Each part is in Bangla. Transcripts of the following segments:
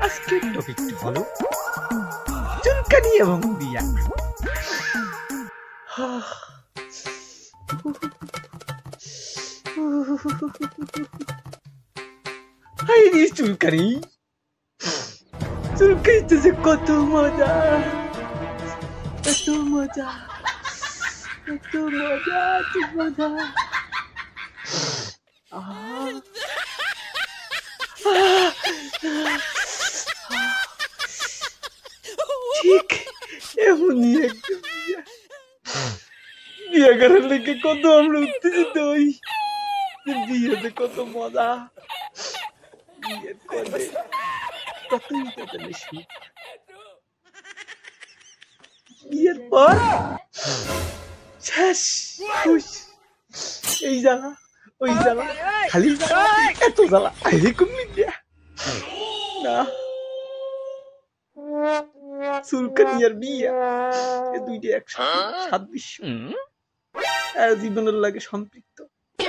আজকের টপিকটা হলো চুলকানি এবং বিয়া। হাই রে চুলকানি, চুলকাইতে যে কত মজা, কত মজা, কত মজা, এত মজা। ঠিক এমনই একটা বিয়া। বিয়ে করার লেগে কত আমরা উত্তেজিত হই, বিয়েতে কত মজা, বিয়ের করে কতই তাদের সুখ, বিয়ের পর শেষ খুশ, এই জ্বালা ওই জ্বালা, খালি জ্বালা, এত জ্বালা এরকম বিয়া না। চুলকানি আর বিয়া এ দুইটা একসাথে সাদৃশ্য, জীবনের লাগে সম্পৃক্ত,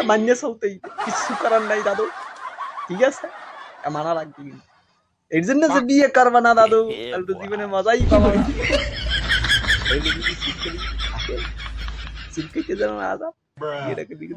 মানিয়ে চলতেই কিছু করার নাই দাদু, ঠিক আছে? মানা লাগবে কিন্তু, এর জন্য যে বিয়ে করবা না দাদু, তাহলে তো জীবনে মজাই পাবো না। চুলকাইতে যেন না যাও, বিয়েটাকে দিকে